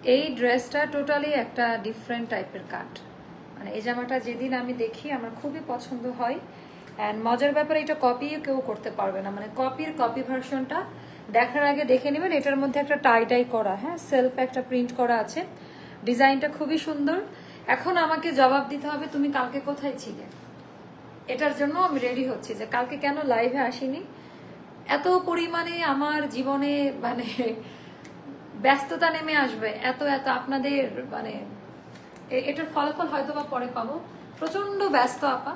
এই ড্রেসটা টোটালি একটা ডিফারেন্ট টাইপের কাট, মানে এই জামাটা যেদিন আমি দেখি আমার খুবই পছন্দ হয়। অ্যান্ড মজার ব্যাপারে এটা কপিও কেউ করতে পারবে না, মানে কপি ভার্সনটা দেখার আগে দেখে নেবেন। এটার মধ্যে একটা টাই করা, হ্যাঁ সেলফ একটা প্রিন্ট করা আছে, ডিজাইনটা খুবই সুন্দর। এখন আমাকে জবাব দিতে হবে তুমি কালকে কোথায় ছিলে। এটার জন্য আমি রেডি হচ্ছি যে কালকে কেন লাইভে আসিনি। এত পরিমাণে আমার জীবনে মানে ব্যস্ততা নেমে আসবে, এত আপনাদের মানে এটার ফলাফল হয়তো বা পরে পাবো। প্রচন্ড ব্যস্ত আপা,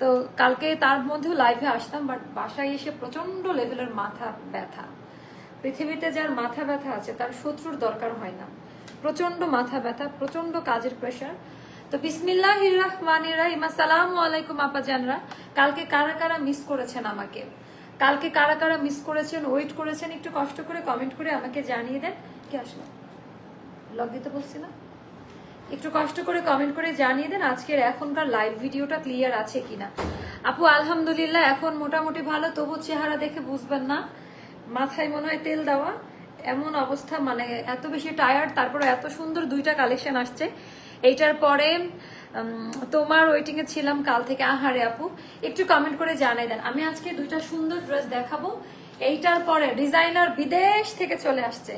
তো কালকে তার মধ্যেও লাইভে আসতাম, বাট বাসায় এসে প্রচন্ড লেভেলের মাথা ব্যথা। পৃথিবীতে যার মাথা ব্যথা আছে তার শত্রুর দরকার হয় না, প্রচন্ড মাথা ব্যথা, প্রচন্ড কাজের প্রেশার। তো বিসমিল্লাহির রহমানির রহিম। আসসালামু আলাইকুম আপা জানরা। কালকে কারা কারা মিস করেছেন আমাকে, কালকে কারা কারা মিস করেছেন, ওয়েট করেছেন, একটু কষ্ট করে কমেন্ট করে আমাকে জানিয়ে দেন। কি আসলো, লগ দিতে বলছি না, একটু কষ্ট করে কমেন্ট করে জানিয়ে দেন আজকের এখনকার লাইভ ভিডিওটা ক্লিয়ার আছে কিনা। আপু আলহামদুলিল্লাহ এখন মোটামুটি ভালো, তবু চেহারা দেখে বুঝবেন না, মাথায় মনে হয় তেল দেওয়া এমন অবস্থা, মানে এত বেশি টায়ার্ড। তারপরে এত সুন্দর দুইটা কালেকশন আসছে। এইটার পরে তোমার ওয়েটিং এ ছিলাম কাল থেকে। আহারে আপু একটু কমেন্ট করে জানাই দেন। আমি আজকে দুইটা সুন্দর ড্রেস দেখাবো। এইটার পরে ডিজাইনার বিদেশ থেকে চলে আসছে,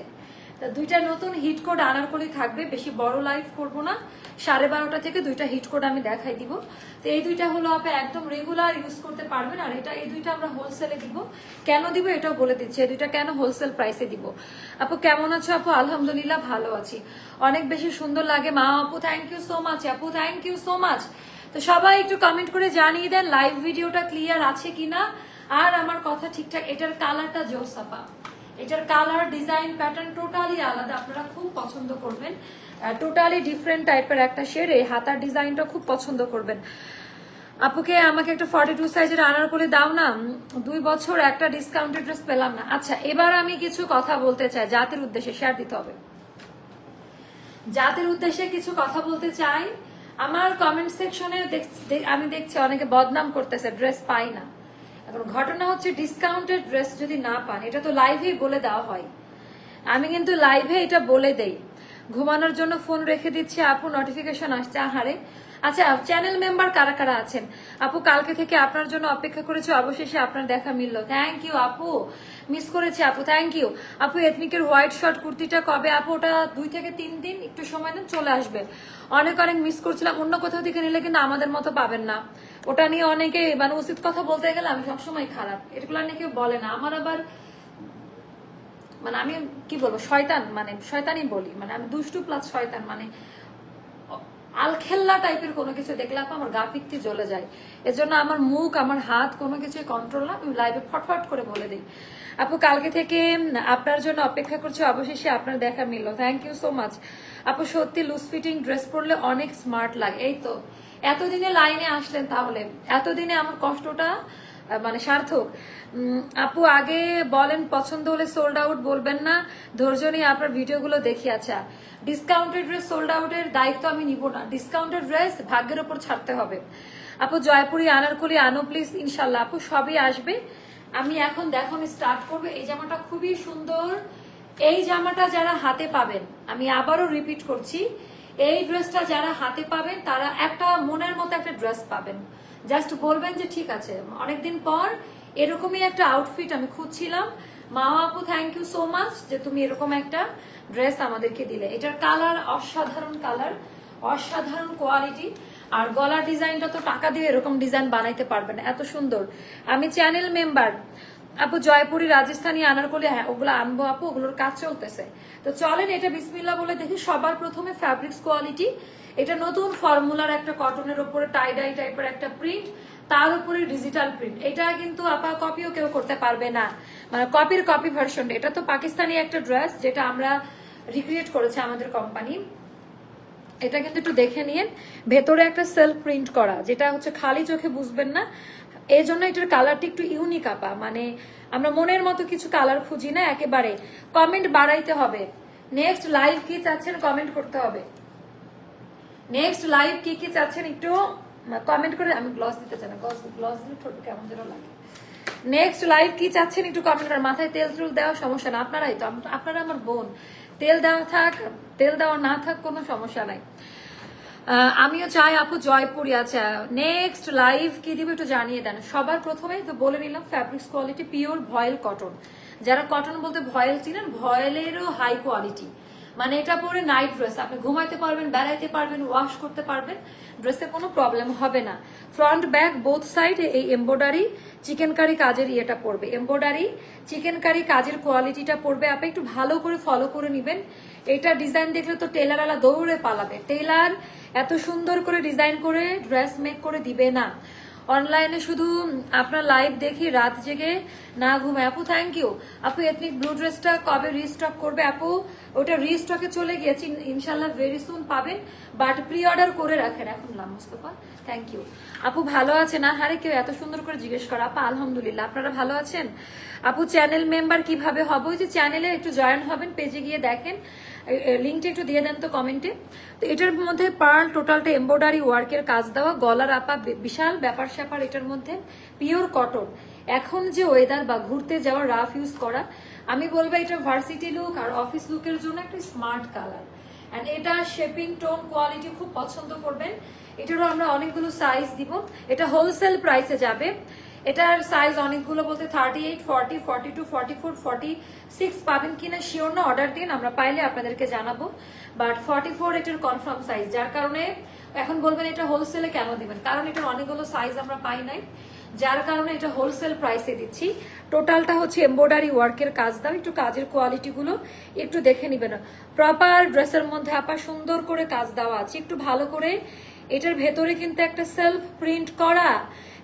দুইটা নতুন হিট কোড আনারকলি থাকবে। বেশি বড় লাইভ করবো না, 12:30 থেকে দুইটা হিট কোড আমি দেখাই দিব। তো এই দুইটা হলো আপনি একদম রেগুলার ইউজ করতে পারবেন। আর এই দুইটা আমরা হোলসেলে দিব। কেন দিব এটাও বলে দিচ্ছি, এই দুইটা কেন হোলসেল প্রাইসে দিব। আপু কেমন আছো? আপু আলহামদুলিল্লাহ ভালো আছি, অনেক বেশি সুন্দর লাগে মা। আপু থ্যাংক ইউ সো মাচ, আপু থ্যাংক ইউ সো মাচ। তো সবাই একটু কমেন্ট করে জানিয়ে দেন লাইভ ভিডিওটা ক্লিয়ার আছে কিনা, আর আমার কথা ঠিকঠাক। এটার কালারটা জোস আপা, এটার কালার ডিজাইন প্যাটার্ন টোটালি আলাদা, আপনারা খুব পছন্দ করবেন। টোটালি ডিফারেন্ট টাইপের একটা শেড। এই হাতার ডিজাইনটা খুব পছন্দ করবেন। আপুকে আমাকে একটা 42 সাইজের আনারকলি দাও না, 2 বছর একটা ডিসকাউন্টেড ড্রেস পেলাম না। আচ্ছা এবার আমি কিছু কথা বলতে চাই, জাতির উদ্দেশ্যে শেয়ার দিতে হবে, জাতির উদ্দেশ্যে কিছু কথা বলতে চাই। আমার কমেন্ট সেকশনে আমি দেখছি অনেকে বদনাম করতেছে ড্রেস পাই না। এখন ঘটনা হচ্ছে ডিসকাউন্টেড ড্রেস যদি না পান, এটা তো লাইভেই বলে দেওয়া হয়, আমি কিন্তু লাইভে এটা বলে দেই। ঘুমানোর জন্য ফোন রেখে দিচ্ছি আপু, নোটিফিকেশন আসছে। আহারে আচ্ছা চ্যানেল মেম্বার কারা কারা আছেন? আপু কালকে থেকে আপনার জন্য অপেক্ষা করেছি, অবশেষে আপনার দেখা মিললো, থ্যাংক ইউ আপু। মিস করেছি আপু, থ্যাংক ইউ আপু। এথনিকের হোয়াইট শর্ট কুর্তিটা কবে আপু? ওটা 2 থেকে 3 দিন, একটু সময় দেন চলে আসবে। অনেক মিস করছিলাম, অন্য কোথাও থেকে নিলে কিন্তু আমাদের মতো পাবেন না। ওটা নিয়ে অনেকে মানে উচিত কথা বলতে গেলে আমি সবসময় খারাপ, এগুলো নিয়ে কেউ বলে না। আমার আবার মানে আমি কি বলবো, শয়তান, মানে শয়তানই বলি, মানে আমি দুষ্টু প্লাস শয়তান, মানে আলখেল্লা টাইপের কোনো কিছু দেখলে আপা আমার গা পিত্তি জ্বলে যায়। এজন্য আমার মুখ আমার হাত কোনো কিছু কন্ট্রোল না, আমি লাইভে ফটফট করে বলে দিই। আপু কালকে থেকে আপনার জন্য অপেক্ষা করছি, অবশেষে আপনার দেখা মিললো, থ্যাংক ইউ সো মাচ আপু। সত্যি লুজ ফিটিং ড্রেস পরলে অনেক স্মার্ট লাগে। এই তো এতদিনে লাইনে আসলেন, তাহলে এতদিনে আমার কষ্টটা মানে সার্থক। আপু আগে বলেন পছন্দ হলে সোল্ড আউট বলবেন না, ধৈর্য নিয়ে আপনার ভিডিওগুলো দেখি। আচ্ছা ডিসকাউন্টেড ড্রেস সোল্ড আউটের দায়িত্ব আমি নিব না, ডিসকাউন্টেড ড্রেস ভাগ্যের উপর ছাড়তে হবে। আপু জয়পুরি আনারকলি আনো প্লিজ, ইনশাল্লাহ আপু সবই আসবে। আমি এখন দেখো আমি স্টার্ট করবো। এই জামাটা খুবই সুন্দর, এই জামাটা যারা হাতে পাবেন, আমি আবারও রিপিট করছি, এই ড্রেসটা যারা হাতে পাবেন তারা একটা মনের মতো একটা ড্রেস পাবেন। জাস্ট বলবেন যে ঠিক আছে, অনেকদিন পর এরকমই একটা আউটফিট আমি খুঁজছিলাম। মা আপু থ্যাংক ইউ সো মাচ যে তুমি এরকম একটা ড্রেস আমাদেরকে দিলে। এটার কালার অসাধারণ কালার, অসাধারণ কোয়ালিটি। আর গলার ডিজাইনটা তো টাকা দিয়ে এরকম ডিজাইন বানাইতে পারবেন, এত সুন্দর। আমি চ্যানেল মেম্বার আপু। জয়পুরি রাজস্থানী আনারকলি, হ্যাঁ ওগুলো আনবো আপু, ওগুলোর কাজ চলতেছে। তো চলেন এটা বিসমিল্লাহ বলে দেখি। সবার প্রথমে ফ্যাব্রিক্স কোয়ালিটি, এটা নতুন ফর্মুলার একটা কটনের উপরে টাই ডাই টাইপের একটা প্রিন্ট, তার উপরে ডিজিটাল প্রিন্ট। এটা কিন্তু আপা কপিও কেউ করতে পারবে না, মানে কপির কপি ভার্সন। এটা তো পাকিস্তানি একটা ড্রেস যেটা আমরা রিক্রিয়েট করেছে আমাদের কোম্পানি। এটা কিন্তু একটু দেখে নিন, ভেতরে একটা সেলফ প্রিন্ট করা, যেটা হচ্ছে খালি চোখে বুঝবেন না। এই জন্য এটার কালারটা একটু ইউনিক আপা, মানে আমরা মনের মতো কিছু কালার খুঁজি না একেবারে। কমেন্ট বাড়াইতে হবে। নেক্সট লাইভ কি চাচ্ছেন কমেন্ট করতে হবে। নেক্সট লাইভ কি চাচ্ছেন একটু কমেন্ট করে। আমি গ্লস দিতে চাই না, গ্লস দিলে ঠোঁট কেমন যেন লাগে। নেক্সট লাইভ কি চাচ্ছেন একটু কমেন্ট করেন। মাথায় তেল চুল দেওয়া সমস্যা না, আপনারাই তো, আপনারা আমার বোন, তেল দেওয়া থাক তেল দেওয়া না থাক কোনো সমস্যা নাই। আমিও চাই আপু জয়পুরি। আচ্ছা নেক্সট লাইভ কি দিব একটু জানিয়ে দেন। সবার প্রথমে তো বলে নিলাম ফ্যাব্রিক্স কোয়ালিটি পিওর ভয়েল কটন। যারা কটন বলতে ভয়েল চিনেন, ভয়েলেরও হাই কোয়ালিটি, মানে এটা পরে নাইট ড্রেস আপনি ঘুমাইতে পারবেন, বেড়াইতে পারবেন, ওয়াশ করতে পারবেন, ড্রেসে কোনো প্রবলেম হবে না। ফ্রন্ট ব্যাক বোথ সাইড এই এমব্রয়ডারি চিকেন কারি কাজের ইয়েটা পড়বে, এমব্রয়ডারি চিকেন কারি কাজের কোয়ালিটিটা পড়বে। আপনি একটু ভালো করে ফলো করে নেবেন। এটা ডিজাইন দেখলে তো টেলারওয়ালা দৌড়ে পালাবে। টেলার এত সুন্দর করে ডিজাইন করে ড্রেস মেক করে দিবে না। অনলাইনে শুধু আপনার লাইভ দেখি রাত জেগে না ঘুমায়। আপু থ্যাংক ইউ। আপু এথনিক ব্লু ড্রেসটা কবে রিস্টক করবে? আপু ওটা রিস্টকে চলে গিয়েছে, ইনশাল্লাহ ভেরি সুন পাবেন, বাট প্রি অর্ডার করে রাখেন এখন না। Mustafa thank you. আপু ভালো আছে না? হারে কেউ এত সুন্দর করে জিজ্ঞেস করা। আপা আলহামদুলিল্লাহ, আপনারা ভালো আছেন? আপু চ্যানেল মেম্বার কিভাবে হবে? ওই যে চ্যানেলে একটু জয়েন হবেন, পেজে গিয়ে দেখেন, লিঙ্কটা একটু দিয়ে দেন তো কমেন্টে। তো এটার মধ্যে পার্ল টোটালটা এমব্রয়ডারি ওয়ার্কের কাজ দেওয়া, গলার আপা বিশাল ব্যাপার স্যাপার। এটার মধ্যে পিওর কটন। এখন যে ওয়েদার বা ঘুরতে যাওয়া রাফ ইউজ করা, আমি বলবো এটা ভার্সিটি লুক আর অফিস লুকের জন্য একটা স্মার্ট কালার। এন্ড এটা শেপিং টোন কোয়ালিটি খুব পছন্দ করবেন। এটারও আমরা অনেকগুলো সাইজ দিব। এটা হোলসেল প্রাইসে যাবে। এটার সাইজ অনেকগুলো বলতে 38, 40, 42, 44, 46 পাবেন কিনা শিওর না, অর্ডার দিন, আমরা পাইলে আপনাদেরকে জানাবো। বাট 44 এটার কনফার্ম সাইজ, যার কারণে এখন বলবেন এটা হোলসেলে কেন দিবেন, কারণ এটার অনেকগুলো সাইজ আমরা পাই নাই, যার কারণে এটা হোলসেল প্রাইসে দিচ্ছি। টোটালটা হচ্ছে এমব্রয়ডারি ওয়ার্কের কাজ দাও। একটু কাজের কোয়ালিটি গুলো একটু দেখে নিবেন। প্রপার ড্রেসের মধ্যে আপা সুন্দর করে কাজ দেওয়া আছে, একটু ভালো করে। এটার ভেতরে কিন্তু একটা সেলফ প্রিন্ট করা,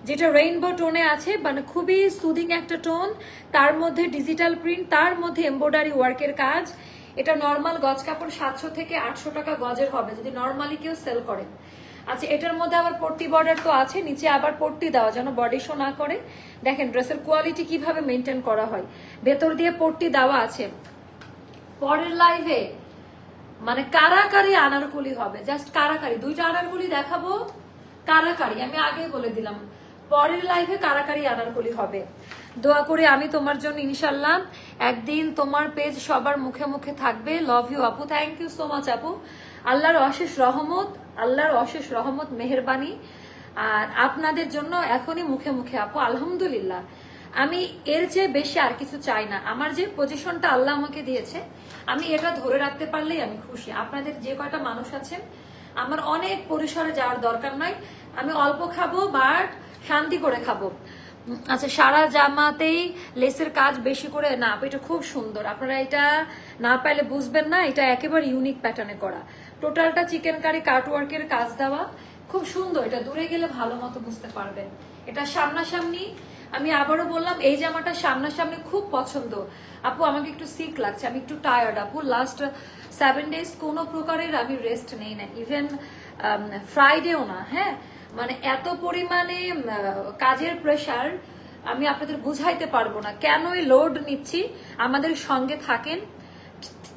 যেটা রেইনবো টোনে আছে, মানে খুবই সুদিং একটা টোন, তার মধ্যে ডিজিটাল প্রিন্ট, তার মধ্যে এমব্রয়ডারি ওয়ার্কের কাজ। এটা নর্মাল গজ কাপড় 700 থেকে 800 টাকা গজের হবে যদি নর্মালি কেউ সেল করে। আচ্ছা এটার মধ্যে আবার পট্টি বর্ডার তো আছে, নিচে আবার পট্টি দেওয়া যেন বডি শো না করে। দেখেন ড্রেসের কোয়ালিটি কিভাবে মেনটেন করা হয়, ভেতর দিয়ে পট্টি দেওয়া আছে। পরের লাইভে মানে কারাকারি আনারকলি হবে, জাস্ট কারাকারি, দুইটা আনারকলি দেখাবো, কারাকারি আমি আগে বলে দিলাম। পরের লাইভে কারাকারি আনারকলি হবে। দোয়া করে আমি তোমার জন্য ইনশাল্লাহ একদিন তোমার পেজ সবার মুখে মুখে থাকবে। লাভ ইউ আপু, থ্যাংক ইউ সো মাচ আপু। আল্লাহর অশেষ রহমত, আল্লাহর অশেষ রহমত মেহেরবানি আর আপনাদের জন্য এখনই মুখে মুখে আপু। আলহামদুলিল্লাহ, আমি এর চেয়ে বেশি আর কিছু চাই না। আমার যে পজিশনটা আল্লাহ আমাকে দিয়েছে, আমি এটা ধরে রাখতে পারলেই আমি খুশি। আপনাদের যে কয়টা মানুষ আছেন, আমার অনেক পরিসরে যাওয়ার দরকার নাই। আমি অল্প খাবো বাট শান্তি করে খাবো। আচ্ছা সারা জামাতেই লেসের কাজ বেশি করে না, এটা খুব সুন্দর। আপনারা এটা না পাইলে বুঝবেন না, এটা একেবারে ইউনিক প্যাটার্নে করা। টোটালটা চিকেন কারি কাটওয়ার্কের কাজ দেওয়া, খুব সুন্দর। এটা দূরে গেলে ভালো মতো বুঝতে পারবেন। এটা সামনাসামনি, আমি আবারও বললাম এই জামাটা সামনাসামনি খুব পছন্দ। আপু আমাকে একটু সিক লাগছে, আমি একটু টায়ার্ড আপু। লাস্ট 7 ডেজ কোনো প্রকারের আমি রেস্ট নেই না, ইভেন ফ্রাইডেও না। হ্যাঁ মানে এত পরিমাণে কাজের প্রেশার, আমি আপনাদের বুঝাইতে পারবো না কেনই লোড নিচ্ছি। আমাদের সঙ্গে থাকেন,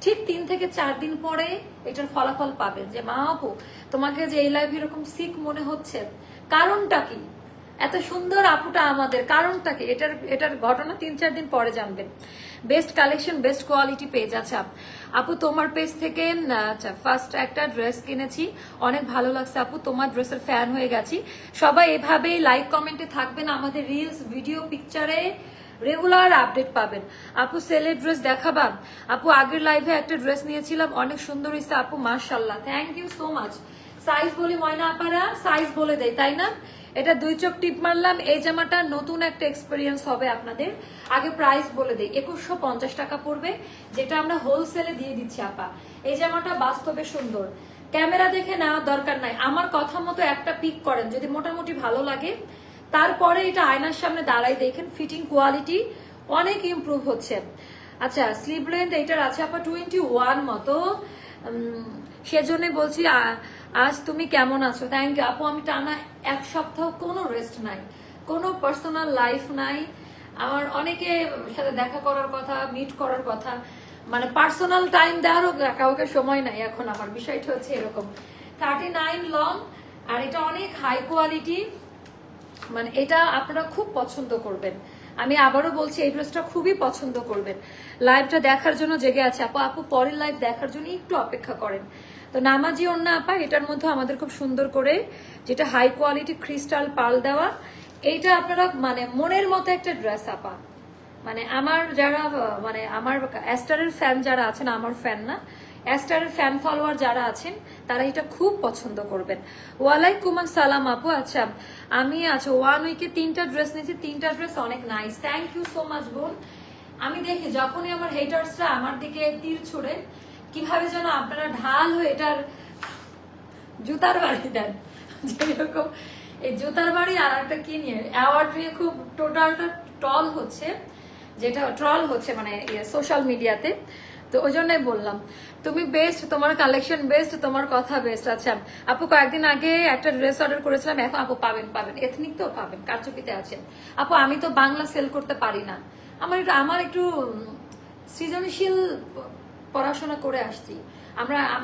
ঠিক 3 থেকে 4 দিন পরে এটার ফলাফল পাবেন যে মা আপু তোমাকে যে এই লাইভ এরকম সিক মনে হচ্ছে, কারণটা কি? এত সুন্দর আপুটা আমাদের, কারণটা কি? এটার ঘটনা 3-4 দিন পরে জানবেন। Best collection, best quality page. আচ্ছা আপু তোমার পেজ থেকে আচ্ছা ফার্স্ট একটা ড্রেস কিনেছি, অনেক ভালো লাগছে আপু, তোমার ড্রেসের ফ্যান হয়ে গেছি। সবাই এভাবেই লাইক কমেন্টে থাকবেন, আমাদের রিলস ভিডিও পিকচারে রেগুলার আপডেট পাবেন। আপু সেলের ড্রেস দেখাবা? আপু আগের লাইভে একটা ড্রেস নিয়েছিলাম, অনেক সুন্দর হয়েছে আপু, মাশাআল্লাহ, thank you so much. Size বলি ময়না আপারা, সাইজ বলে দেয় তাই না? এটা 2 চোখ টিপ মারলাম। এই জামাটা নতুন একটা এক্সপিরিয়েন্স হবে আপনাদের। আগে প্রাইস বলে দেই, 2150 টাকা পড়বে, যেটা আমরা হোলসেলে দিয়ে দিচ্ছি আপা। এই জামাটা বাস্তবে সুন্দর, ক্যামেরা দেখে নেওয়ার দরকার নাই, আমার কথা মতো একটা পিক করেন, যদি মোটামুটি ভালো লাগে তারপরে এটা আয়নার সামনে দাঁড়াই দেখেন, ফিটিং কোয়ালিটি অনেক ইমপ্রুভ হচ্ছে। আচ্ছা স্লিভ লেন্থ এটার আছে আপা 21 মতো, সেজন্য বলছি আজ তুমি কেমন আছো? থ্যাংক ইউ আপু। আমি টানা 1 সপ্তাহ কোনো রেস্ট নাই, কোনো পার্সোনাল লাইফ নাই আমার। অনেকে সাথে দেখা করার কথা, মিট করার কথা, মানে পার্সোনাল টাইম দেওয়ারও কাউকে সময় নাই এখন। আমার বিষয়টা হচ্ছে এরকম। 39 লং, আর এটা অনেক হাই কোয়ালিটি, মানে এটা আপনারা খুব পছন্দ করবেন। আমি আবারও বলছি এই ড্রেসটা খুবই পছন্দ করবেন। লাইভটা দেখার জন্য জেগে আছে আপু, আপু পরের লাইভ দেখার জন্য একটু অপেক্ষা করেন। তো নামাজি ওন্না আপা, এটার মধ্যে আমাদের খুব সুন্দর করে যেটা হাই কোয়ালিটি ক্রিস্টাল পার্ল দেওয়া, এইটা আপনারা মানে মনের মতো একটা ড্রেস আপা। মানে আমার যারা মানে আমার অ্যাস্টারের ফ্যান যারা আছেন, আমার ফ্যান না, অ্যাস্টারের ফ্যান ফলোয়ার যারা আছেন তারা এটা খুব পছন্দ করবেন। ওয়ালাইকুম আসসালাম আপু। আচ্ছা আমি ওয়ান উইকে 3টা ড্রেস নিয়েছি, 3টা ড্রেস অনেক nice, thank you so much বোন। আমি দেখি যখনই আমার হেটার্সরা আমার দিকে তীর ছুড়ে কিভাবে যেন আপনারা ঢাল হয়ে এটার জুতার বাড়ি দেন, যেরকম এই জুতার বাড়ি। আর একটা কি নিয়ে অ্যাওয়ার্ড নিয়ে খুব টোটালটা ট্রল হচ্ছে, যেটা ট্রল হচ্ছে মানে সোশ্যাল মিডিয়াতে। তো ওই জন্যই বললাম তুমি বেস্ট, তোমার কালেকশন বেস্ট, তোমার কথা বেস্ট। আচ্ছা আপু কয়েকদিন আগে একটা ড্রেস অর্ডার করেছিলাম, এখন আপু পাবেন পাবেন, এথনিক তো পাবেন, কারচুপিতে আছেন আপু। আমি তো বাংলা সেল করতে পারি না, আমার একটু সৃজনশীল পড়াশোনা করে আসছি।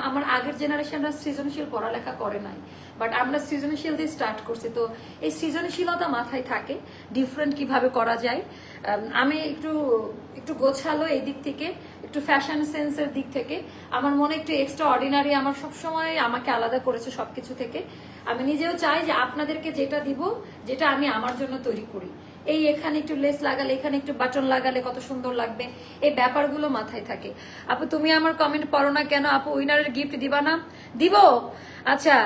আমার আগের জেনারেশনরা সৃজনশীল পড়ালেখা করে নাই, বাট আমরা সৃজনশীল দিয়ে স্টার্ট করছি। তো এই সৃজনশীলতা মাথায় থাকে, ডিফারেন্ট কিভাবে করা যায়। আমি একটু গোছালো এই দিক থেকে, একটু ফ্যাশন সেন্সের দিক থেকে আমার মনে একটু এক্সট্রা অর্ডিনারি, আমার সবসময় আমাকে আলাদা করেছে সবকিছু থেকে। আমি নিজেও চাই যে আপনাদেরকে যেটা দিব, যেটা আমি আমার জন্য তৈরি করি, এই এখানে একটু লেস লাগালে, এখানে একটু বাটন লাগালে কত সুন্দর লাগবে, এই ব্যাপারগুলো মাথায় থাকে। আপু তুমি আমার কমেন্ট পড়ো না কেন আপু? উইনারের গিফট দিবা না? দিব। আচ্ছা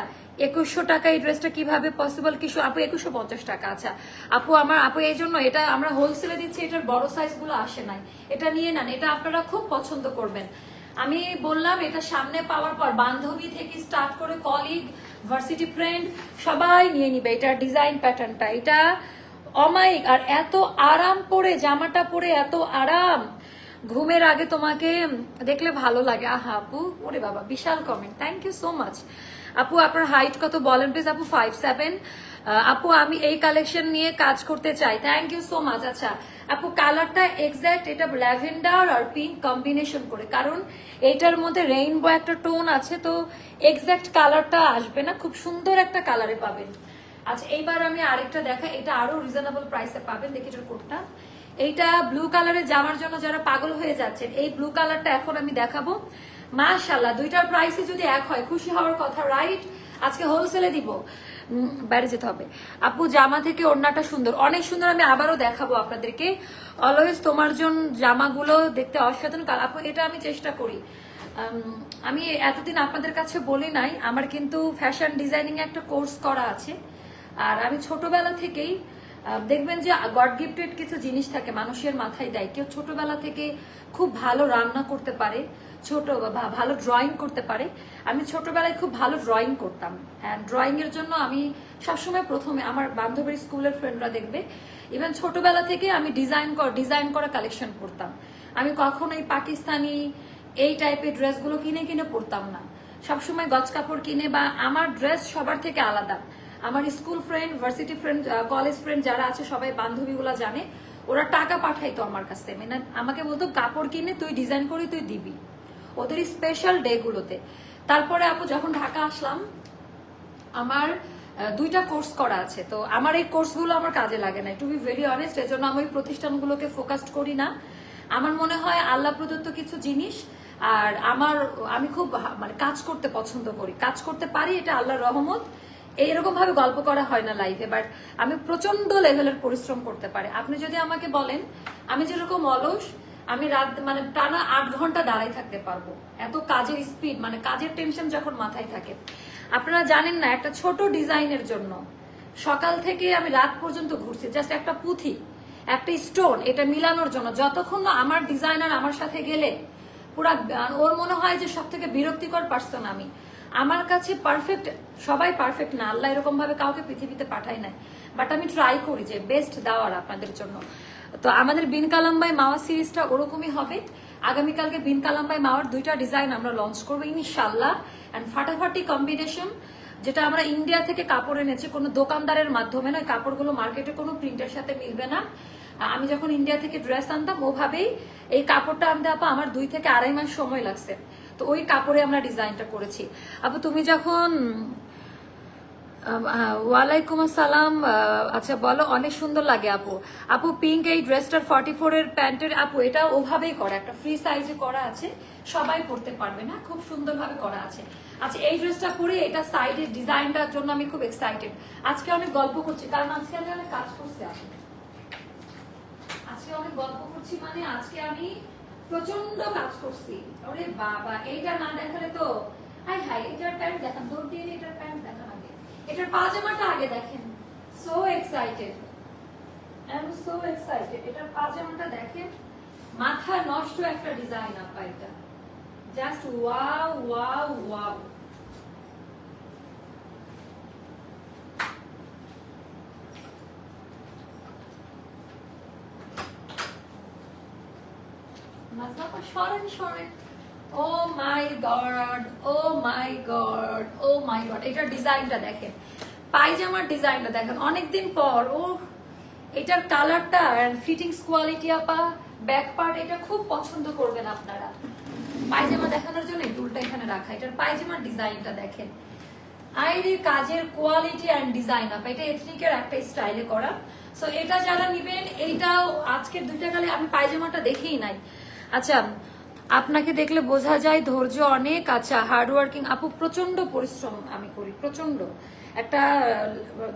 2100 টাকা এই ড্রেসটা কিভাবে পসিবল? কিছু আপু 2150 টাকা। আচ্ছা আপু এই জন্য এটা আমরা হোলসেলে দিচ্ছি, এটার বড় সাইজ গুলো আসে নাই, এটা নিয়ে নেন, এটা আপনারা খুব পছন্দ করবেন। আমি বললাম এটা সামনে পাওয়ার পর বান্ধবী থেকে স্টার্ট করে কলিগ, ভার্সিটি ফ্রেন্ড সবাই নিয়ে নিবে এটার ডিজাইন প্যাটার্নটা। এটা অমায়িক, আর এত আরাম পরে, জামাটা পরে এত আরাম, ঘুমের আগে তোমাকে দেখলে ভালো লাগে। আহা আপু, ওরে বাবা বিশাল comment, thank you so much আপু। আপনার হাইট কত বলেন প্লিজ আপু? 5'7". আপু আমি এই কালেকশন নিয়ে কাজ করতে চাই, থ্যাংক ইউ সো মাচ। আচ্ছা আপু কালারটা এক্স্যাক্ট এটা ল্যাভেন্ডার আর পিঙ্ক কম্বিনেশন করে, কারণ এইটার মধ্যে রেইনবো একটা টোন আছে, তো এক্স্যাক্ট কালারটা আসবে না, খুব সুন্দর একটা কালারে পাবেন। আচ্ছা এইবার আমি আরেকটা দেখা, এটা আরো রিজনেবল প্রাইসে পাবেন, দেখি এটার কোডটা। এইটা ব্লু কালারে জামার জন্য যারা পাগল হয়ে যাচ্ছেন, এই ব্লু কালারটা এখন আমি দেখাবো। মাশাআল্লাহ, দুইটার প্রাইসে যদি এক হয় খুশি হওয়ার কথা, রাইট? আজকে হোলসেলে দিব, বাইরে যেতে হবে। আপু জামা থেকে ওড়নাটা সুন্দর, অনেক সুন্দর, আমি আবারও দেখাবো আপনাদেরকে। অলওয়েজ তোমার জন্য জামাগুলো দেখতে অসাধারণ। আপু এটা আমি চেষ্টা করি, আমি এতদিন আপনাদের কাছে বলি নাই, আমার কিন্তু ফ্যাশন ডিজাইনিং একটা কোর্স করা আছে। আর আমি ছোটবেলা থেকেই দেখবেন যে গড গিফটেড কিছু জিনিস থাকে মানুষের মাথায় দেয়। কেউ ছোটবেলা থেকে খুব ভালো রান্না করতে পারে, ভালো ড্রয়িং করতে পারে। আমি ছোটবেলায় খুব ভালো ড্রয়িং করতাম, ড্রয়িং এর জন্য আমি সবসময় প্রথমে আমার বান্ধবীর স্কুলের ফ্রেন্ডরা দেখবে, ইভেন ছোটবেলা থেকে আমি ডিজাইন করা কালেকশন করতাম। আমি কখনোই পাকিস্তানি এই টাইপের ড্রেসগুলো কিনে কিনে পরতাম না, সবসময় গজ কাপড় কিনে, বা আমার ড্রেস সবার থেকে আলাদা। আমার school friend, varsity friend, college friend যারা আছে সবাই, বান্ধবীগুলা জানে, ওরা টাকা পাঠাইতো আমার কাছে, মানে আমাকে বলতো কাপড় কিনে তুই ডিজাইন করে তুই দিবি ওদের স্পেশাল ডে গুলোতে। তারপরে আপু যখন ঢাকা আসলাম, আমার 2টা কোর্স করা আছে, তো আমার এই কোর্সগুলো আমার কাজে লাগে না, টু বি ভেরি অনেস্ট। এর জন্য আমি ওই প্রতিষ্ঠানগুলোকে ফোকাসড করি না। আমার মনে হয় আল্লাহ প্রদত্ত কিছু জিনিস, আর আমি খুব মানে কাজ করতে পছন্দ করি, কাজ করতে পারি, এটা আল্লাহর রহমত। এইরকম ভাবে গল্প করা হয় না লাইফে, বাট আমি প্রচন্ড লেভেলের পরিশ্রম করতে পারি। আপনি যদি আমাকে বলেন আমি যেরকম অলস, আমি রাত মানে টানা 8 ঘন্টা দাঁড়াই থাকতে পারবো, এত কাজের স্পিড, মানে কাজের টেনশন যখন মাথায় থাকে। আপনারা জানেন না, একটা ছোট ডিজাইনের জন্য সকাল থেকে আমি রাত পর্যন্ত ঘুরছি, জাস্ট একটা পুঁথি, একটা স্টোন, এটা মিলানোর জন্য। যতক্ষণ না আমার ডিজাইনার আমার সাথে গেলে পুরা ওর মনে হয় যে সব থেকে বিরক্তিকর পার্সন আমি। আমার কাছে পারফেক্ট, সবাই পারফেক্ট না, আল্লাহ এরকম ভাবে কাউকে পৃথিবীতে পাঠায় নাই, বাট আমি ট্রাই করি যে বেস্ট দেওয়ার আপনাদের জন্য। তো আমাদের বিন কালাম্বাই মাওয়া সিরিজটা ওরকমই হবে। আগামীকালকে বিন কালাম্বাই মাওয়ার 2টা ডিজাইন আমরা লঞ্চ করবো ইনশাল্লাহ, এন্ড ফাটাফাটি কম্বিনেশন, যেটা আমরা ইন্ডিয়া থেকে কাপড় এনেছি, কোনো দোকানদারের মাধ্যমে নয়। কাপড়গুলো মার্কেটে কোনো প্রিন্টের সাথে মিলবে না। আমি যখন ইন্ডিয়া থেকে ড্রেস আনতাম ওভাবেই এই কাপড়টা আনতে আপা আমার 2 থেকে 2.5 মাস সময় লাগছে, তো ওই কাপড়ে আমরা ডিজাইনটা করেছি। আপু তুমি যখন ওয়ালাইকুম আসসালাম। আচ্ছা বলো, অনেক সুন্দর লাগে আপু। আপু পিঙ্ক এই ড্রেসটার 44 এর প্যান্টের আপু, এটা ওভাবেই করা, একটা ফ্রি সাইজে করা আছে, সবাই পরতে পারবে না, খুব সুন্দরভাবে করা আছে। আচ্ছা এই ড্রেসটা পরে এটা সাইডের ডিজাইনটার জন্য আমি খুব এক্সাইটেড। আজকে অনেক গল্প করছি কারণ আজকে আমি অনেক কাজ করছি। আজকে অনেক গল্প করছি মানে আজকে আমি প্রচন্ড কাজ করছি। ওরে বাবা, এইটা না দেখালে তো হাই হাই। এটার প্যান্ট দেখান, দৌড় দিয়ে এটার প্যান্ট দেখান আগে, এটার পাজামাটা আগে দেখেন। So excited, I am so excited. এটার পাজামাটা দেখেন, মাথা নষ্ট একটা ডিজাইন আপা, এটা জাস্ট ওয়াও ওয়াও ওয়াও। সরেন সরেন। ও মাই গড, ও মাই গড, ও মাই গড। এটার ডিজাইনটা দেখেন, পায়জামার ডিজাইনটা দেখেন, অনেকদিন পর। ও এটার কালারটা এন্ড ফিটিংস কোয়ালিটি আপা, ব্যাক পার্ট, এটা খুব পছন্দ করবেন আপনারা। পায়জামা দেখানোর জন্য টুলটা এখানে রাখা। এটার পায়জামার ডিজাইনটা দেখেন, আইরে কাজের কোয়ালিটি এন্ড ডিজাইন আপা, এটা এথনিকের একটা স্টাইলে করা। সো এটা যারা নিবেন, এইটাও আজকের দুইটা কালে আমি পায়জামাটা দেখেই নাই। আচ্ছা আপনাকে দেখলে বোঝা যায় ধৈর্য অনেক। আচ্ছা হার্ড ওয়ার্কিং আপু, প্রচন্ড পরিশ্রম আমি করি, প্রচন্ড। একটা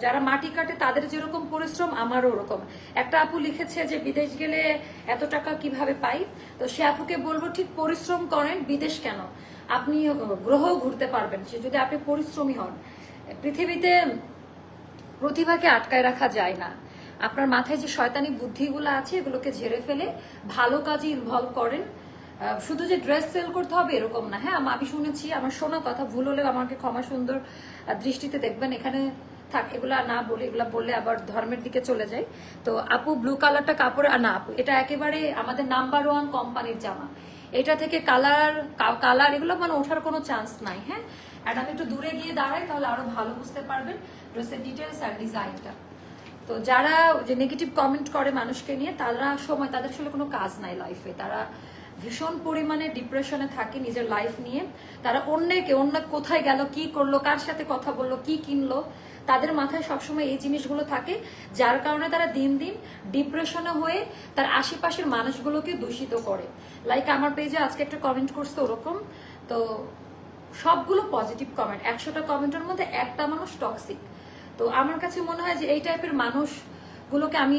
যারা মাটি কাটে তাদের যেরকম পরিশ্রম আমারও ওরকম। একটা আপু লিখেছে যে বিদেশ গেলে এত টাকা কিভাবে পাই, তো সে আপুকে বলবো ঠিক পরিশ্রম করেন, বিদেশ কেন, আপনি গ্রহ ঘুরতে পারবেন সে যদি আপনি পরিশ্রমী হন। পৃথিবীতে প্রতিভাকে আটকায় রাখা যায় না। আপনার মাথায় যে শয়তানি বুদ্ধিগুলো আছে এগুলোকে ঝেড়ে ফেলে ভালো কাজে ইনভলভ করেন। শুধু যে ড্রেস সেল করতে হবে এরকম না। হ্যাঁ আমি শুনেছি, আমার শোনা কথা, ভুল হলে আমাকে ক্ষমা সুন্দর দৃষ্টিতে দেখবেন। এখানে থাক, এগুলা না বলে, এগুলা বললে আবার ধর্মের দিকে চলে যায়। তো আপু ব্লু কালারটা কাপড়ে না আপু, এটা একেবারে আমাদের নাম্বার 1 কোম্পানির জামা। এটা থেকে কালার এগুলো মানে ওঠার কোনো চান্স নাই। হ্যাঁ আর আমি একটু দূরে গিয়ে দাঁড়াই, তাহলে আরো ভালো বুঝতে পারবেন ড্রেসের ডিটেলস আর ডিজাইনটা। তো যারা যে নেগেটিভ কমেন্ট করে মানুষকে নিয়ে, তারা সময় তাদের আসলে কোনো কাজ নাই লাইফে, তারা ভীষণ পরিমাণে ডিপ্রেশনে থাকে নিজের লাইফ নিয়ে। তারা অন্য কোথায় গেল, কি করলো, কার সাথে কথা বললো, কি কিনলো, তাদের মাথায় সবসময় এই জিনিসগুলো থাকে, যার কারণে তারা দিন দিন ডিপ্রেশনে হয়ে তার আশেপাশের মানুষগুলোকে দূষিত করে। লাইক আমার পেজে আজকে একটা কমেন্ট করছে ওরকম, তো সবগুলো পজিটিভ কমেন্ট, 100টা কমেন্টের মধ্যে একটা মানুষ টক্সিক। তো আমার কাছে মনে হয় যে এই টাইপের মানুষগুলোকে আমি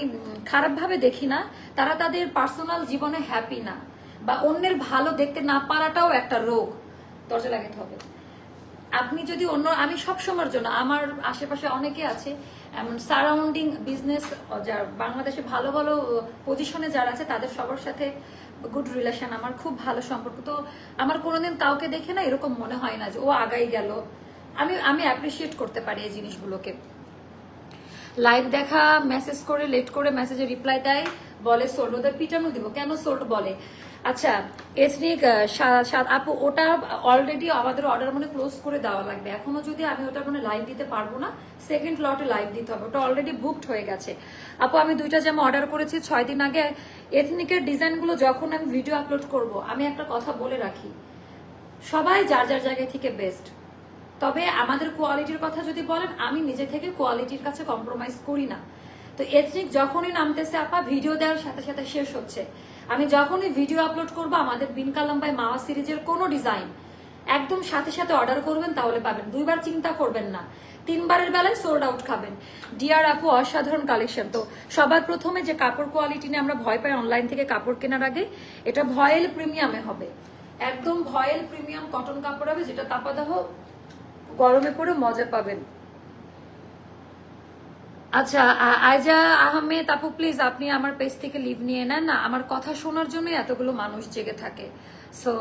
খারাপভাবে দেখি না, তারা তাদের পার্সোনাল জীবনে হ্যাপি না, বা অন্যের ভালো দেখতে না পারাটাও একটা রোগ। দরজা লাগাতে হবে। আপনি যদি অন্য, আমি সবসময়ের জন্য, আমার আশেপাশে অনেকে আছে এমন সারাউন্ডিং বিজনেস, যার বাংলাদেশে ভালো ভালো পজিশনে যারা আছে তাদের সবার সাথে গুড রিলেশন, আমার খুব ভালো সম্পর্ক। তো আমার কোনোদিন কাউকে দেখে না এরকম মনে হয় না যে ও আগাই গেল। আমি অ্যাপ্রিসিয়েট করতে পারি এই জিনিসগুলোকে। লাইভ দেখা, মেসেজ করে লেট করে মেসেজে রিপ্লাই দেয়, বলে সোল্ড, ওদের পিটানো দিব কেন সোল্ড বলে। আচ্ছা এথনিক আপু, ওটা অলরেডি আমাদের অর্ডার মানে ক্লোজ করে দেওয়া লাগবে। এখনো যদি আমি ওটা মানে লাইভ দিতে পারবো না, সেকেন্ড লটে লাইভ দিতে হবে, ওটা অলরেডি বুকড হয়ে গেছে। আপু আমি 2টা জামা অর্ডার করেছি 6 দিন আগে। এথনিকের ডিজাইনগুলো যখন আমি ভিডিও আপলোড করব, আমি একটা কথা বলে রাখি, সবাই যার যার জায়গায় থেকে বেস্ট। তবে আমাদের কোয়ালিটির কথা যদি বলেন, আমি নিজে থেকে কোয়ালিটির কাছে কম্প্রোমাইজ করি না। তো এথনিক যখনই নামতেছে আপা, ভিডিও দেওয়ার সাথে সাথে শেষ হচ্ছে। আমি যখনই ভিডিও আপলোড করবো আমাদের বিন কালাম্বাই মাওয়া সিরিজের কোনো ডিজাইন, একদম সাথে সাথে অর্ডার করবেন, তাহলে পাবেন। 2বার চিন্তা করবেন না, 3বারের বেলায় সোল্ড আউট খাবেন। ডিয়ার আপু অসাধারণ কালেকশন। তো সবার প্রথমে যে কাপড় কোয়ালিটি নিয়ে আমরা ভয় পাই অনলাইন থেকে কাপড় কেনার আগে, এটা ভয়েল প্রিমিয়ামে হবে, একদম ভয়েল প্রিমিয়াম কটন কাপড় হবে, যেটা তাপাদাহ গরমে পরে মজা পাবেন। আচ্ছা আয়জা আহমেদ আপু, প্লিজ আপনি আমার পেজ থেকে লিভ নিয়ে নেন না, আমার কথা শোনার জন্য এতগুলো মানুষ জেগে থাকে। সো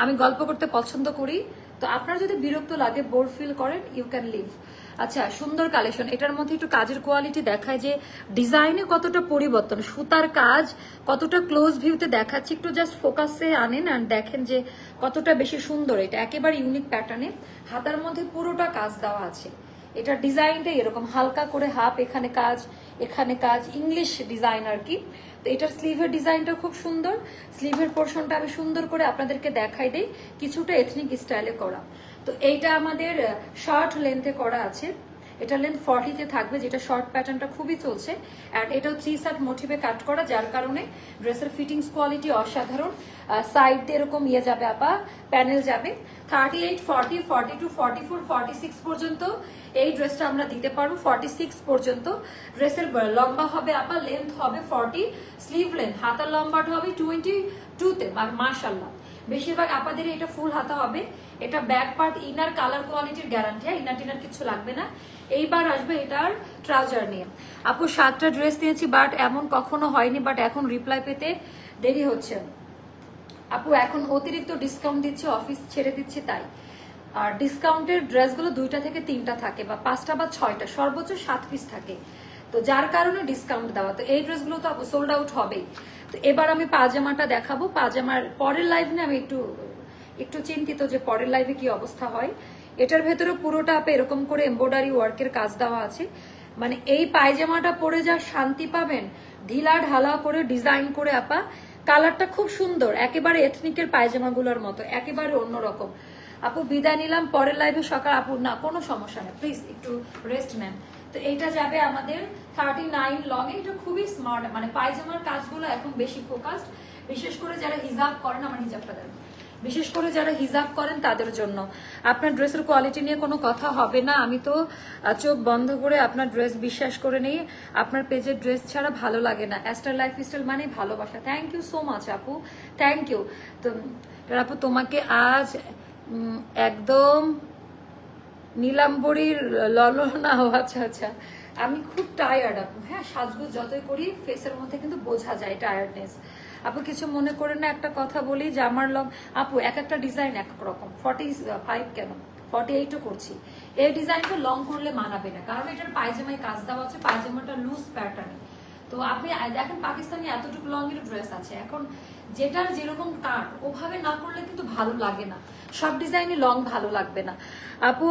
আমি গল্প করতে পছন্দ করি, তো আপনার যদি বিরক্ত লাগে, বোর ফিল করেন, ইউ ক্যান লিভ। আচ্ছা সুন্দর কালেকশন। এটার মধ্যে একটু কাজের কোয়ালিটি দেখায় যে ডিজাইনে কতটা পরিবর্তন, সুতার কাজ কতটা ক্লোজ ভিউতে দেখাচ্ছি, একটু জাস্ট ফোকাসে আনেন আর দেখেন যে কতটা বেশি সুন্দর। এটা একেবারে ইউনিক প্যাটার্নে, হাতার মধ্যে পুরোটা কাজ দেওয়া আছে। এটার ডিজাইনটা এরকম হালকা করে হাফ, এখানে কাজ, ইংলিশ ডিজাইন আর কি। তো এটার স্লিভের ডিজাইনটা খুব সুন্দর, স্লিভের পোর্শনটা আমি সুন্দর করে আপনাদেরকে দেখাই দেই, কিছুটা এথনিক স্টাইলে করা। তো এইটা আমাদের শর্ট লেন্থে করা আছে, এটা লেন্থ 40-তে থাকবে, যেটা শর্ট প্যাটার্নটা খুবই চলছে। অ্যান্ড এটাও 3/4 মোটিভে কাট করা, যার কারণে ড্রেসের ফিটিংস কোয়ালিটি অসাধারণ। সাইড দিয়ে এরকম ইয়ে যাবে আপা, প্যানেল যাবে। 38, 40, 42, 44, 46 পর্যন্ত এই ড্রেসটা আমরা দিতে পারবো। 46 পর্যন্ত ড্রেসের লম্বা হবে আপা, লেন্থ হবে 40, স্লিভ লেন্থ, হাতার লম্বাটা হবে 22-তে। মাশাআল্লাহ, বেশিরভাগ আপাদের এটা ফুল হাতা হবে। এটা ব্যাক পার্ট, ইনার কালার কোয়ালিটির গ্যারান্টি, ইনার টিনার কিছু লাগবে না। এইবার আসবে এটার ট্রাউজার নিয়ে। আপু 7টা ড্রেস নিয়েছি, বাট এমন কখনো হয়নি, বাট এখন রিপ্লাই পেতে দেরি হচ্ছে আপু। এখন অতিরিক্ত ডিসকাউন্ট দিচ্ছে, অফিস ছেড়ে দিচ্ছে তাই। আর ডিসকাউন্টের ড্রেসগুলো 2টা থেকে 3টা থাকে, বা 5টা বা 6টা, সর্বোচ্চ 7 পিস থাকে। তো যার কারণে ডিসকাউন্ট দেওয়া। তো এই ড্রেসগুলো তো আপু সোল্ড আউট হবেই। তো এবার আমি পাজামাটা দেখাবো। পাজামার পরের লাইভ নিয়ে আমি একটু চিন্তিত যে পরের লাইভে কি অবস্থা হয়। এটার ভেতরে পুরোটা আপে এরকম করে এমব্রয়ডারি ওয়ার্কের কাজ দেওয়া আছে। মানে এই পায়জামাটা পরে যা শান্তি পাবেন, ঢিলা ঢালা করে ডিজাইন করে আপা। কালারটা খুব সুন্দর, একেবারে এথনিকের পায়জামাগুলোর মতো, একেবারে অন্যরকম। আপু বিদায় নিলাম, পরের লাইভে সকাল। আপু না, কোনো সমস্যা নেই, প্লিজ একটু রেস্ট নেন। তো এইটা যাবে আমাদের 39 লং এ। এটা খুবই স্মার্ট, মানে পায়জামার কাজগুলো এখন বেশি ফোকাসড, বিশেষ করে যারা হিজাব করেন। আমার হিজাবটা দেন। বিশেষ করে যারা হিজাব করেন তাদের জন্য। আপনার ড্রেসের কোয়ালিটি নিয়ে কোনো কথা হবে না, আমি তো চোখ বন্ধ করে আপনার ড্রেস বিশ্বাস করে নেই। আপনার পেজের ড্রেস ছাড়া ভালো লাগে না। অ্যাস্টার লাইফস্টাইল মানে ভালোবাসা। থ্যাংক ইউ সো মাচ আপু, থ্যাংক ইউ। তো আপু তোমাকে আজ একদম নীলাম্বরীর ললনা। আচ্ছা আচ্ছা, আমি খুব টায়ার্ড আপু। হ্যাঁ, সাজগোজ যতই করি ফেসের মধ্যে কিন্তু বোঝা যায় টায়ার্ডনেস। আপু কিছু মনে করেন না, একটা কথা বলি যে আমার লং আপু এক একটা ডিজাইন এক এক রকম। 45 কেন, 48ও করছি। এই ডিজাইনটা লং করলে মানাবে না, কারণ এটার পায়জামায় কাজ দেওয়া আছে, পায়জামাটা লুজ প্যাটার্নে। তো আপনি দেখেন পাকিস্তানি এতটুকু লং এর ড্রেস আছে, এখন যেটার যেরকম কাট ওভাবে না করলে কিন্তু ভালো লাগে না, সব ডিজাইনে লং ভালো লাগবে না। আপু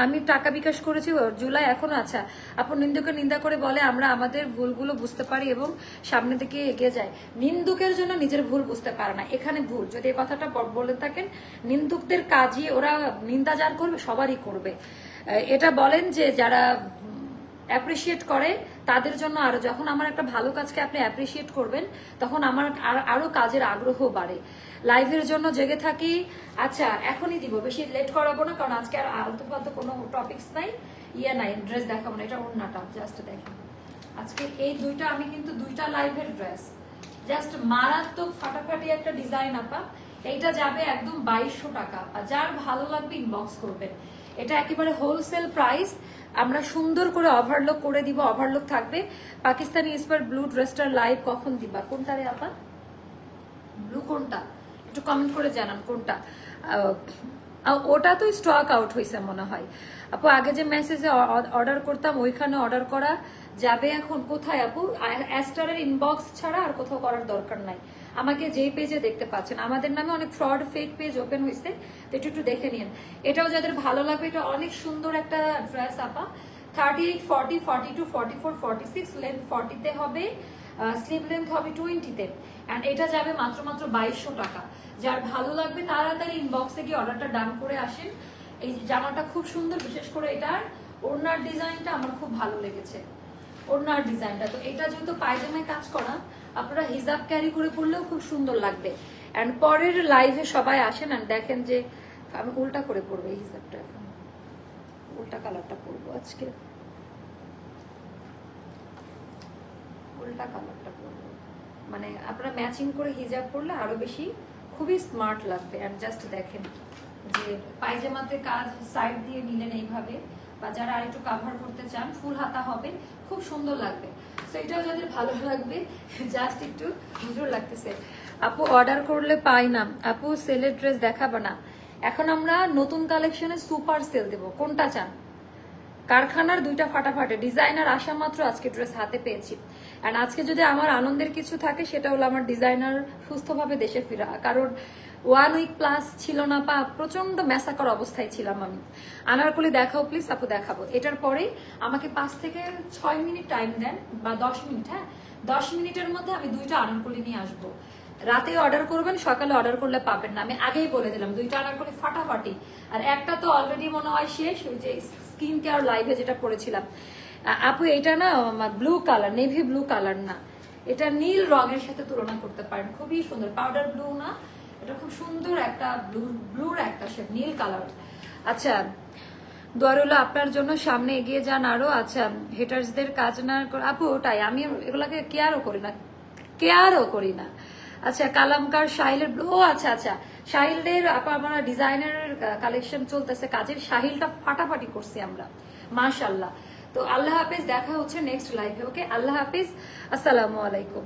আমি টাকা বিকাশ করেছি জুলাই এখন। আচ্ছা আপু, নিন্দুকে নিন্দা করে বলে আমরা আমাদের ভুলগুলো বুঝতে পারি এবং সামনে থেকে এগিয়ে যাই। নিন্দুকের জন্য নিজের ভুল বুঝতে পারে না, এখানে ভুল। যদি এই কথাটা বলে থাকেন, নিন্দুকদের কাজই ওরা নিন্দা যার করবে সবারই করবে। এটা বলেন যে যারা অ্যাপ্রিসিয়েট করে তাদের জন্য আরো, যখন আমার একটা ভালো কাজকে আপনি অ্যাপ্রিসিয়েট করবেন তখন আমার আরো কাজের আগ্রহ বাড়ে। লাইভের জন্য জেগে থাকি। আচ্ছা এখনই দিব, বেশি লেট করাবো না, কারণ আজকে আর আলতু ফালতু কোনো টপিকস নাই, ইয়ে নাই। ড্রেস দেখাবো না, এটা ওড়নাটা জাস্ট দেখেন। আজকে এই দুইটা আমি কিন্তু 2টা লাইভের ড্রেস, জাস্ট মারাত্মক ফাটাফাটি একটা ডিজাইন আপা। এইটা যাবে একদম 2200 টাকা। যার ভালো লাগবে ইনবক্স করবেন। এটা একেবারে হোলসেল প্রাইস। আমরা সুন্দর করে ওভারলক করে দিব, ওভারলক থাকবে। পাকিস্তানি ইন্সপায়ার্ড ব্লু ড্রেসটার লাইভ কখন দিবা? কোনটা রে আপা? ব্লু কোনটা একটু কমেন্ট করে জানান কোনটা। ওটা তো স্টক আউট হয়েছে মনে হয় আপু। আগে যে মেসেজে অর্ডার করতাম ওইখানে অর্ডার করা যাবে। এখন কোথায় আপু? অ্যাস্টারের ইনবক্স ছাড়া আর কোথাও করার দরকার নাই। আমাকে যেই পেজে দেখতে পাচ্ছেন, আমাদের নামে অনেক ফ্রড ফেক পেজ ওপেন হয়েছে, তো একটু দেখে নিন। এটাও যাদের ভালো লাগবে, এটা অনেক সুন্দর একটা ড্রেস আপা। 38, 40, 42, 44, 46 লেন্থ 40-তে হবে, স্লিভ লেন্থ হবে 20-তে। অ্যান্ড এটা যাবে মাত্র 2200 টাকা। যার ভালো লাগবে তাড়াতাড়ি ইনবক্সে গিয়ে অর্ডারটা ডান করে আসেন। এই জামাটা খুব সুন্দর, বিশেষ করে এটার ওড়নার ডিজাইনটা আমার খুব ভালো লেগেছে। ওড়নার ডিজাইনটা তো এটা যেহেতু পায়জামায় কাজ করা, আপনারা হিজাব ক্যারি করে পড়লেও খুব সুন্দর লাগবে। অ্যান্ড পরের লাইভে সবাই আসেন আর দেখেন যে আমি উল্টা করে পরবো এই হিজাবটা, এখন উল্টা কালারটা পরবো আজকে, উল্টা কালারটা পরবো। মানে আপনারা ম্যাচিং করে হিজাব পরলে আরো বেশি খুবই স্মার্ট লাগবে। অ্যান্ড জাস্ট দেখেন যে পায়জামাতে কাজ সাইড দিয়ে নিলেন এইভাবে, বা যারা আর একটু কাভার করতে চান ফুল হাতা হবে, খুব সুন্দর লাগবে। তো এটাও যাদের ভালো লাগবে, জাস্ট একটু হুজুর লাগতেছে। আপু অর্ডার করলে পাই না আপু, সেলের ড্রেস দেখাবে না? এখন আমরা নতুন কালেকশনে সুপার সেল দেবো, কোনটা চান? কারখানার 2টা ফাটাফাটে ডিজাইনার আসা মাত্র আজকে ড্রেস হাতে পেয়েছি। অ্যান্ড আজকে যদি আমার আনন্দের কিছু থাকে সেটা হলো আমার ডিজাইনার সুস্থভাবে দেশে ফিরা। কারণ 1 উইক প্লাস ছিল না পা, প্রচন্ড ম্যাসাকার অবস্থায় ছিলাম আমি। আনারকলি দেখাও প্লিজ আপু। দেখাবো। এটার পরে আমাকে 5 থেকে 6 মিনিট টাইম দেন, বা 10 মিনিট। হ্যাঁ, 10 মিনিটের মধ্যে আমি 2টা আনারকলি নিয়ে আসবো। রাতে অর্ডার করবেন, সকালে অর্ডার করলে পাবেন না, আমি আগেই বলে দিলাম। 2টা আনারকলি ফাটাফাটি, আর একটা তো অলরেডি মনে হয় শেষ, ওই যে স্কিন কেয়ার লাইভে যেটা পরেছিলাম, আপু এটা না blue colour, navy blue colour না, এটা নীল রঙের সাথে তুলনা করতে পারেন, খুবই সুন্দর, পাউডার ব্লু না, এটা খুব সুন্দর একটা ব্লুর একটা শেড, নীল কালার। আচ্ছা, দোয়া রইল আপনার জন্য, সামনে এগিয়ে যান আরো। আচ্ছা, হেটার্সদের কাজ না আপু, ওটাই আমি এগুলাকে কেয়ারও করি না। আচ্ছা, কালামকার শাহিলের, ও আচ্ছা আচ্ছা, শাহিলের আপা আমার ডিজাইনারের কালেকশন চলতেছে, কাজের শাহিলটা ফাটাফাটি করছি আমরা, মাশাআল্লাহ। তো আল্লাহ হাফেজ, দেখা হচ্ছে নেক্সট লাইভে। ওকে, আল্লাহ হাফেজ, আসসালামু আলাইকুম।